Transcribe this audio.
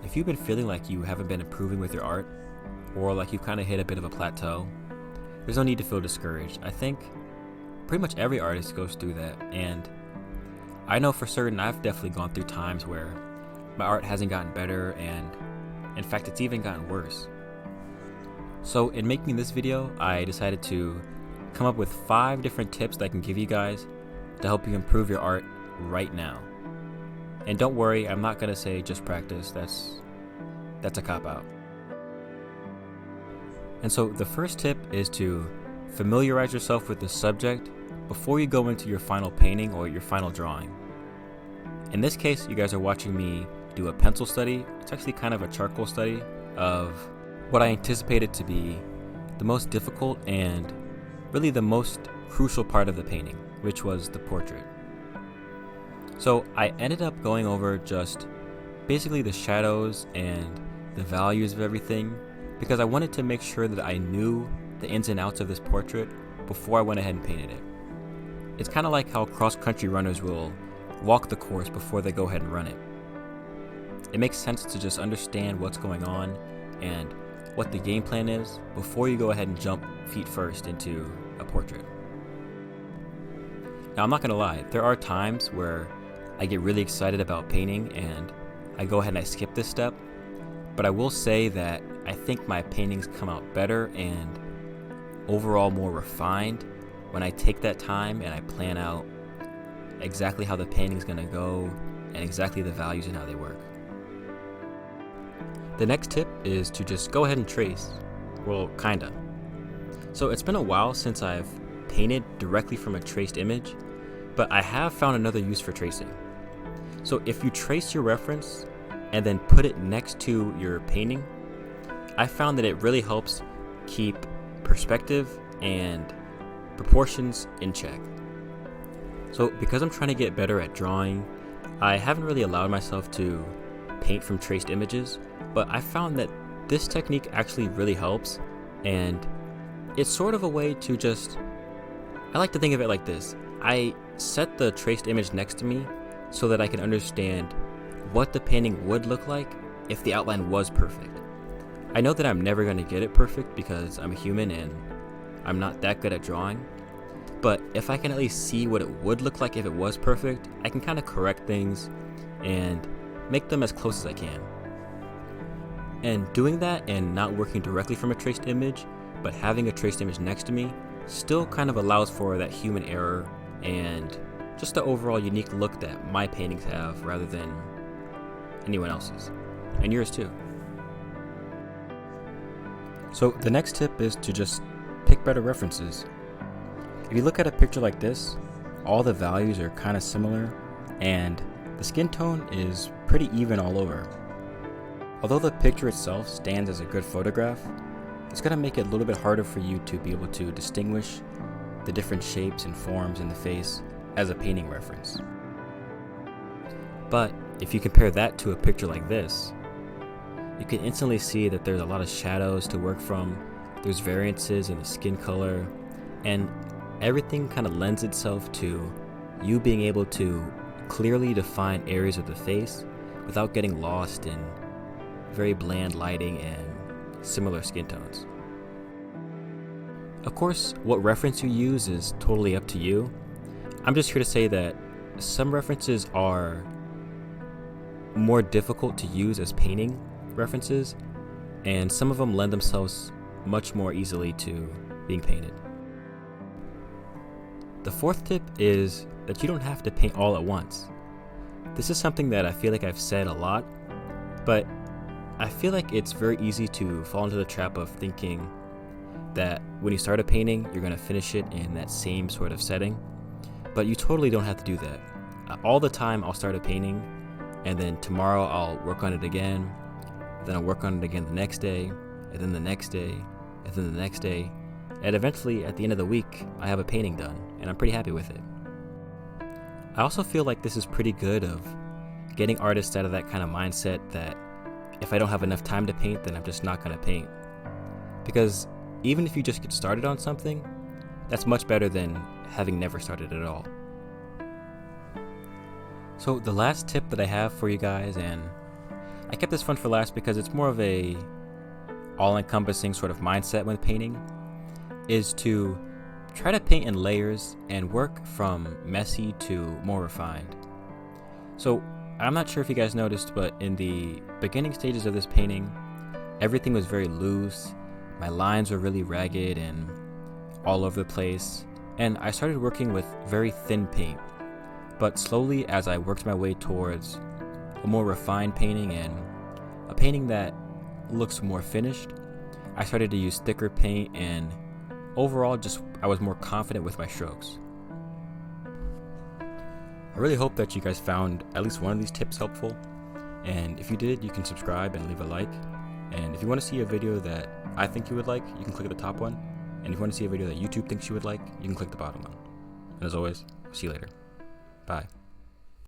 if you've been feeling like you haven't been improving with your art, or like you've kind of hit a bit of a plateau, there's no need to feel discouraged. I think pretty much every artist goes through that, and I know for certain I've definitely gone through times where my art hasn't gotten better, and in fact it's even gotten worse. So in making this video, I decided to come up with 5 different tips that I can give you guys to help you improve your art right now. And don't worry, I'm not going to say just practice, that's a cop-out. And so the first tip is to familiarize yourself with the subject before you go into your final painting or your final drawing. In this case, you guys are watching me do a pencil study. It's actually kind of a charcoal study of what I anticipated to be the most difficult and really the most crucial part of the painting, which was the portrait. So I ended up going over just basically the shadows and the values of everything because I wanted to make sure that I knew the ins and outs of this portrait before I went ahead and painted it. It's kind of like how cross-country runners will walk the course before they go ahead and run it. It makes sense to just understand what's going on and what the game plan is before you go ahead and jump feet first into a portrait. Now, I'm not gonna lie, there are times where I get really excited about painting and I go ahead and I skip this step, but I will say that I think my paintings come out better and overall more refined when I take that time and I plan out exactly how the painting's gonna go and exactly the values and how they work. The next tip is to just go ahead and trace. Well, kinda. So it's been a while since I've painted directly from a traced image, but I have found another use for tracing. So if you trace your reference and then put it next to your painting, I found that it really helps keep perspective and proportions in check. So because I'm trying to get better at drawing, I haven't really allowed myself to paint from traced images, but I found that this technique actually really helps, and it's sort of a way to just, I like to think of it like this. I set the traced image next to me so that I can understand what the painting would look like if the outline was perfect. I know that I'm never going to get it perfect because I'm a human and I'm not that good at drawing, but if I can at least see what it would look like if it was perfect, I can kind of correct things and make them as close as I can. And doing that and not working directly from a traced image, but having a traced image next to me, still kind of allows for that human error and just the overall unique look that my paintings have rather than anyone else's, and yours too. So the next tip is to just pick better references. If you look at a picture like this, all the values are kind of similar and the skin tone is pretty even all over. Although the picture itself stands as a good photograph, it's going to make it a little bit harder for you to be able to distinguish the different shapes and forms in the face as a painting reference. But if you compare that to a picture like this, you can instantly see that there's a lot of shadows to work from, there's variances in the skin color, and everything kind of lends itself to you being able to clearly define areas of the face without getting lost in very bland lighting and similar skin tones. Of course, what reference you use is totally up to you. I'm just here to say that some references are more difficult to use as painting references, and some of them lend themselves much more easily to being painted. The fourth tip is that you don't have to paint all at once. This is something that I feel like I've said a lot, but I feel like it's very easy to fall into the trap of thinking that when you start a painting, you're going to finish it in that same sort of setting, but you totally don't have to do that. All the time I'll start a painting, and then tomorrow I'll work on it again, then I'll work on it again the next day, and then the next day, and then the next day, and eventually at the end of the week, I have a painting done, and I'm pretty happy with it. I also feel like this is pretty good of getting artists out of that kind of mindset that if I don't have enough time to paint, then I'm just not going to paint. Because even if you just get started on something, that's much better than having never started at all. So the last tip that I have for you guys, and I kept this fun for last because it's more of a all-encompassing sort of mindset when painting, is to try to paint in layers and work from messy to more refined. So I'm not sure if you guys noticed, but in the beginning stages of this painting, everything was very loose. My lines were really ragged and all over the place, and I started working with very thin paint. But slowly, as I worked my way towards a more refined painting and a painting that looks more finished, I started to use thicker paint, and overall I was more confident with my strokes. I really hope that you guys found at least one of these tips helpful, and if you did, you can subscribe and leave a like. And if you want to see a video that I think you would like, you can click the top one, and if you want to see a video that YouTube thinks you would like, you can click the bottom one. And as always, see you later. Bye.